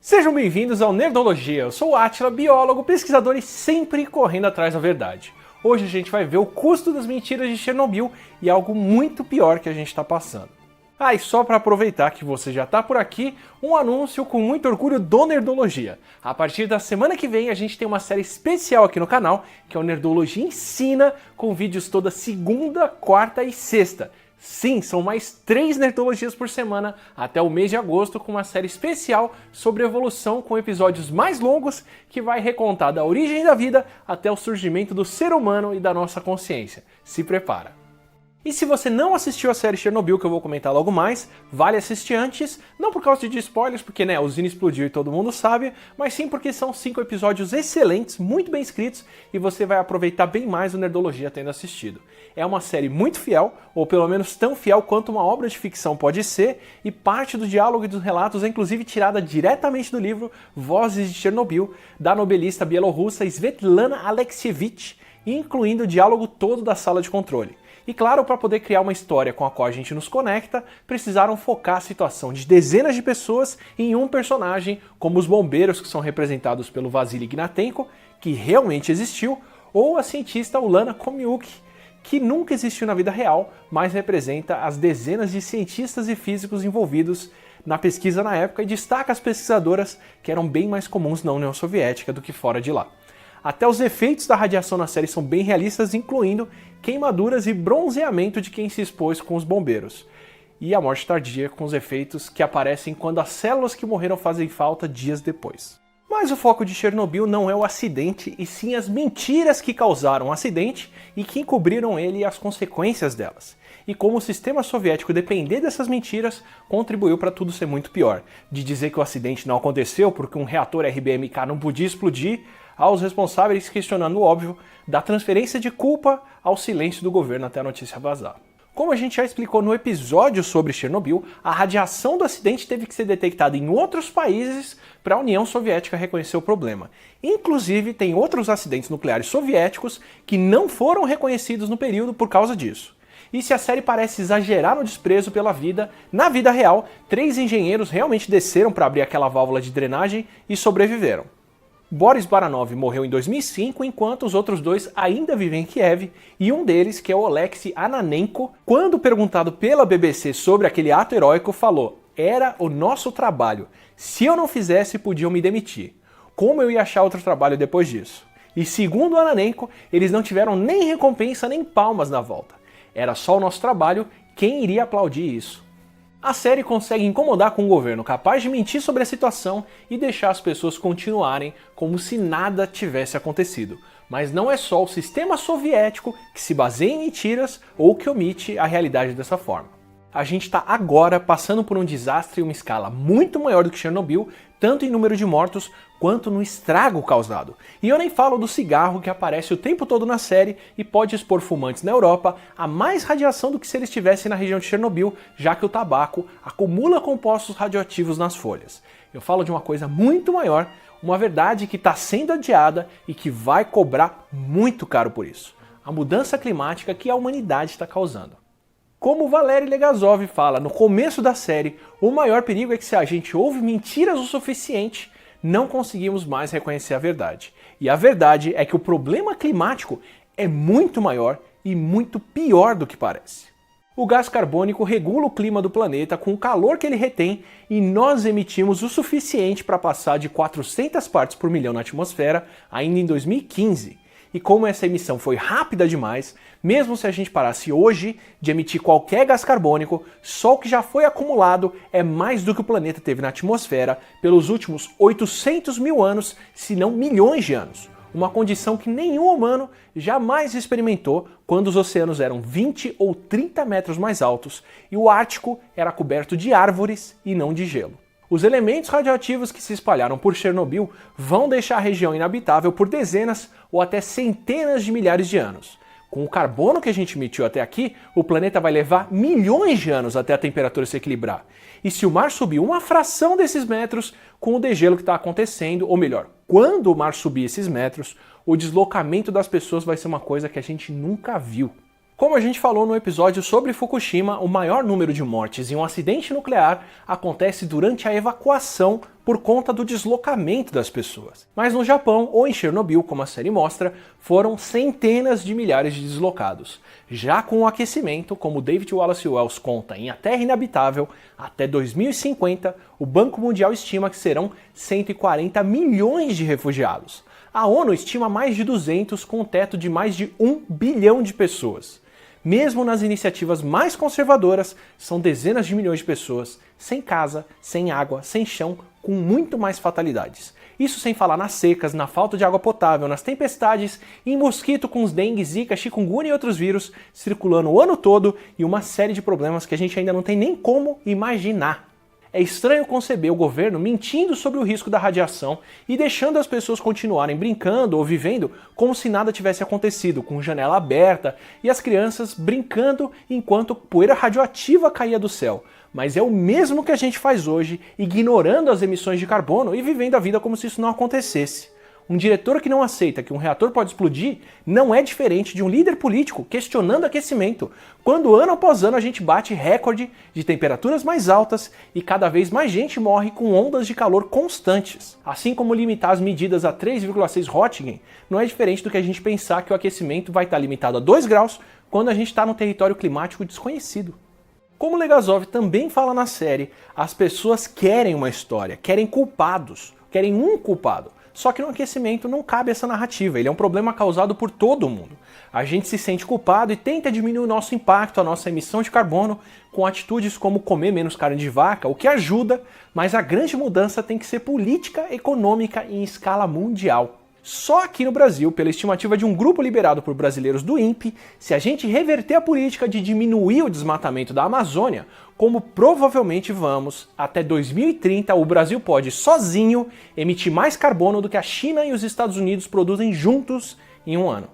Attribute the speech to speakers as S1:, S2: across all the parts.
S1: Sejam bem-vindos ao Nerdologia, eu sou o Átila, biólogo, pesquisador e sempre correndo atrás da verdade. Hoje a gente vai ver o custo das mentiras de Chernobyl e algo muito pior que a gente está passando. Ah, e só para aproveitar que você já está por aqui, um anúncio com muito orgulho do Nerdologia. A partir da semana que vem a gente tem uma série especial aqui no canal, que é o Nerdologia Ensina, com vídeos toda segunda, quarta e sexta. Sim, são mais 3 Nerdologias por semana até o mês de agosto, com uma série especial sobre evolução com episódios mais longos que vai recontar da origem da vida até o surgimento do ser humano e da nossa consciência. Se prepara! E se você não assistiu a série Chernobyl, que eu vou comentar logo mais, vale assistir antes, não por causa de spoilers, porque né, a usina explodiu e todo mundo sabe, mas sim porque são 5 episódios excelentes, muito bem escritos, e você vai aproveitar bem mais o Nerdologia tendo assistido. É uma série muito fiel, ou pelo menos tão fiel quanto uma obra de ficção pode ser, e parte do diálogo e dos relatos é inclusive tirada diretamente do livro Vozes de Chernobyl, da nobelista bielorrussa Svetlana Alexievich, incluindo o diálogo todo da sala de controle. E claro, para poder criar uma história com a qual a gente nos conecta, precisaram focar a situação de dezenas de pessoas em um personagem, como os bombeiros que são representados pelo Vasily Ignatenko, que realmente existiu, ou a cientista Ulana Komiuk, que nunca existiu na vida real, mas representa as dezenas de cientistas e físicos envolvidos na pesquisa na época e destaca as pesquisadoras que eram bem mais comuns na União Soviética do que fora de lá. Até os efeitos da radiação na série são bem realistas, incluindo queimaduras e bronzeamento de quem se expôs com os bombeiros. E a morte tardia com os efeitos que aparecem quando as células que morreram fazem falta dias depois. Mas o foco de Chernobyl não é o acidente, e sim as mentiras que causaram o acidente e que encobriram ele e as consequências delas. E como o sistema soviético depender dessas mentiras, contribuiu para tudo ser muito pior. De dizer que o acidente não aconteceu porque um reator RBMK não podia explodir, aos responsáveis questionando o óbvio, da transferência de culpa ao silêncio do governo até a notícia vazar. Como a gente já explicou no episódio sobre Chernobyl, a radiação do acidente teve que ser detectada em outros países para a União Soviética reconhecer o problema. Inclusive, tem outros acidentes nucleares soviéticos que não foram reconhecidos no período por causa disso. E se a série parece exagerar no desprezo pela vida, na vida real, 3 engenheiros realmente desceram para abrir aquela válvula de drenagem e sobreviveram. Boris Baranov morreu em 2005, enquanto os outros 2 ainda vivem em Kiev, e um deles, que é o Oleksiy Ananenko, quando perguntado pela BBC sobre aquele ato heróico, falou: "Era o nosso trabalho. Se eu não fizesse, podiam me demitir. Como eu ia achar outro trabalho depois disso?" E segundo Ananenko, eles não tiveram nem recompensa nem palmas na volta. Era só o nosso trabalho, quem iria aplaudir isso? A série consegue incomodar com um governo capaz de mentir sobre a situação e deixar as pessoas continuarem como se nada tivesse acontecido. Mas não é só o sistema soviético que se baseia em mentiras ou que omite a realidade dessa forma. A gente está agora passando por um desastre em uma escala muito maior do que Chernobyl, tanto em número de mortos quanto no estrago causado. E eu nem falo do cigarro que aparece o tempo todo na série e pode expor fumantes na Europa a mais radiação do que se eles estivessem na região de Chernobyl, já que o tabaco acumula compostos radioativos nas folhas. Eu falo de uma coisa muito maior, uma verdade que está sendo adiada e que vai cobrar muito caro por isso: a mudança climática que a humanidade está causando. Como Valery Legazov fala no começo da série, o maior perigo é que se a gente ouve mentiras o suficiente, não conseguimos mais reconhecer a verdade. E a verdade é que o problema climático é muito maior e muito pior do que parece. O gás carbônico regula o clima do planeta com o calor que ele retém e nós emitimos o suficiente para passar de 400 partes por milhão na atmosfera ainda em 2015. E como essa emissão foi rápida demais, mesmo se a gente parasse hoje de emitir qualquer gás carbônico, só o que já foi acumulado é mais do que o planeta teve na atmosfera pelos últimos 800 mil anos, se não milhões de anos. Uma condição que nenhum humano jamais experimentou quando os oceanos eram 20 ou 30 metros mais altos e o Ártico era coberto de árvores e não de gelo. Os elementos radioativos que se espalharam por Chernobyl vão deixar a região inabitável por dezenas ou até centenas de milhares de anos. Com o carbono que a gente emitiu até aqui, o planeta vai levar milhões de anos até a temperatura se equilibrar. E se o mar subir uma fração desses metros, com o degelo que está acontecendo, ou melhor, quando o mar subir esses metros, o deslocamento das pessoas vai ser uma coisa que a gente nunca viu. Como a gente falou no episódio sobre Fukushima, o maior número de mortes em um acidente nuclear acontece durante a evacuação por conta do deslocamento das pessoas. Mas no Japão, ou em Chernobyl, como a série mostra, foram centenas de milhares de deslocados. Já com o aquecimento, como David Wallace Wells conta em A Terra Inabitável, até 2050, o Banco Mundial estima que serão 140 milhões de refugiados. A ONU estima mais de 200, com um teto de mais de 1 bilhão de pessoas. Mesmo nas iniciativas mais conservadoras, são dezenas de milhões de pessoas sem casa, sem água, sem chão, com muito mais fatalidades. Isso sem falar nas secas, na falta de água potável, nas tempestades, em mosquito com os dengue, zika, chikungunya e outros vírus circulando o ano todo e uma série de problemas que a gente ainda não tem nem como imaginar. É estranho conceber o governo mentindo sobre o risco da radiação e deixando as pessoas continuarem brincando ou vivendo como se nada tivesse acontecido, com janela aberta e as crianças brincando enquanto poeira radioativa caía do céu. Mas é o mesmo que a gente faz hoje, ignorando as emissões de carbono e vivendo a vida como se isso não acontecesse. Um diretor que não aceita que um reator pode explodir não é diferente de um líder político questionando aquecimento, quando ano após ano a gente bate recorde de temperaturas mais altas e cada vez mais gente morre com ondas de calor constantes. Assim como limitar as medidas a 3,6 Roentgen, não é diferente do que a gente pensar que o aquecimento vai estar limitado a 2 graus quando a gente está num território climático desconhecido. Como Legasov também fala na série, as pessoas querem uma história, querem culpados, querem um culpado. Só que no aquecimento não cabe essa narrativa, ele é um problema causado por todo mundo. A gente se sente culpado e tenta diminuir o nosso impacto, a nossa emissão de carbono, com atitudes como comer menos carne de vaca, o que ajuda, mas a grande mudança tem que ser política, econômica e em escala mundial. Só aqui no Brasil, pela estimativa de um grupo liderado por brasileiros do INPE, se a gente reverter a política de diminuir o desmatamento da Amazônia, como provavelmente vamos, até 2030 o Brasil pode sozinho emitir mais carbono do que a China e os Estados Unidos produzem juntos em um ano.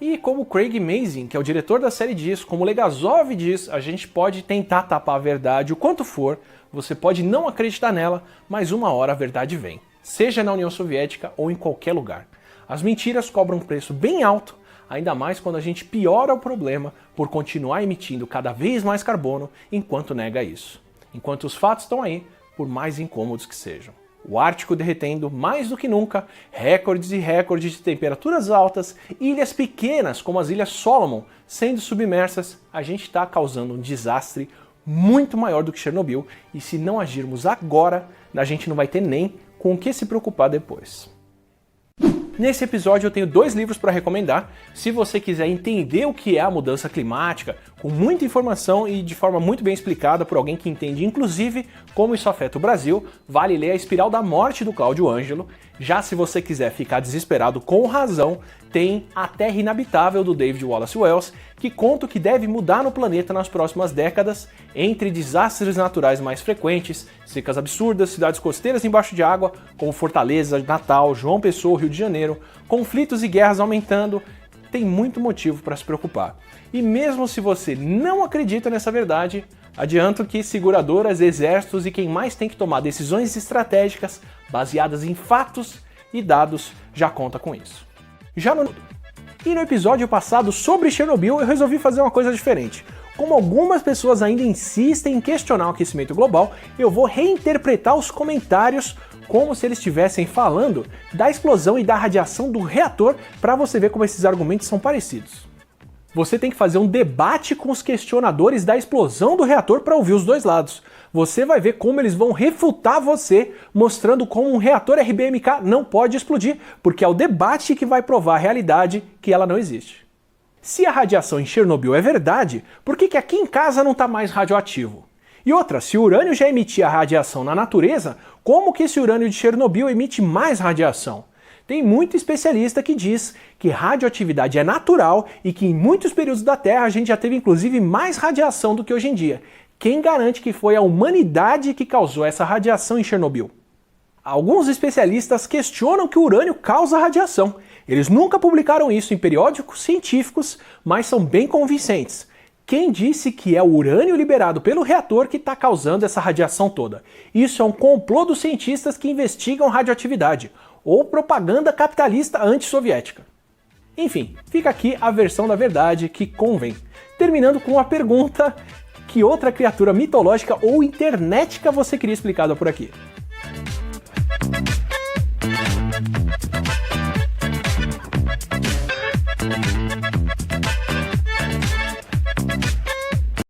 S1: E como Craig Mazin, que é o diretor da série diz, como Legasov diz, a gente pode tentar tapar a verdade o quanto for, você pode não acreditar nela, mas uma hora a verdade vem. Seja na União Soviética ou em qualquer lugar. As mentiras cobram um preço bem alto, ainda mais quando a gente piora o problema por continuar emitindo cada vez mais carbono enquanto nega isso. Enquanto os fatos estão aí, por mais incômodos que sejam. O Ártico derretendo mais do que nunca, recordes e recordes de temperaturas altas, ilhas pequenas como as Ilhas Solomon sendo submersas, a gente está causando um desastre muito maior do que Chernobyl e se não agirmos agora, a gente não vai ter nem com o que se preocupar depois. Nesse episódio eu tenho 2 livros para recomendar. Se você quiser entender o que é a mudança climática, com muita informação e de forma muito bem explicada por alguém que entende inclusive como isso afeta o Brasil, vale ler A Espiral da Morte do Cláudio Ângelo. Já se você quiser ficar desesperado com razão, tem A Terra Inabitável do David Wallace Wells, que conta o que deve mudar no planeta nas próximas décadas, entre desastres naturais mais frequentes, secas absurdas, cidades costeiras embaixo de água, como Fortaleza, Natal, João Pessoa, Rio de Janeiro, conflitos e guerras aumentando, tem muito motivo para se preocupar. E mesmo se você não acredita nessa verdade, adianto que seguradoras, exércitos e quem mais tem que tomar decisões estratégicas baseadas em fatos e dados já conta com isso. E no episódio passado sobre Chernobyl eu resolvi fazer uma coisa diferente. Como algumas pessoas ainda insistem em questionar o aquecimento global, eu vou reinterpretar os comentários como se eles estivessem falando da explosão e da radiação do reator para você ver como esses argumentos são parecidos. Você tem que fazer um debate com os questionadores da explosão do reator para ouvir os dois lados. Você vai ver como eles vão refutar você, mostrando como um reator RBMK não pode explodir, porque é o debate que vai provar a realidade que ela não existe. Se a radiação em Chernobyl é verdade, por que aqui em casa não está mais radioativo? E outra, se o urânio já emitia radiação na natureza, como que esse urânio de Chernobyl emite mais radiação? Tem muito especialista que diz que radioatividade é natural e que em muitos períodos da Terra a gente já teve inclusive mais radiação do que hoje em dia. Quem garante que foi a humanidade que causou essa radiação em Chernobyl? Alguns especialistas questionam que o urânio causa radiação. Eles nunca publicaram isso em periódicos científicos, mas são bem convincentes. Quem disse que é o urânio liberado pelo reator que está causando essa radiação toda? Isso é um complô dos cientistas que investigam radioatividade, ou propaganda capitalista anti-soviética. Enfim, fica aqui a versão da verdade que convém. Terminando com a pergunta: que outra criatura mitológica ou internetica você queria explicada por aqui?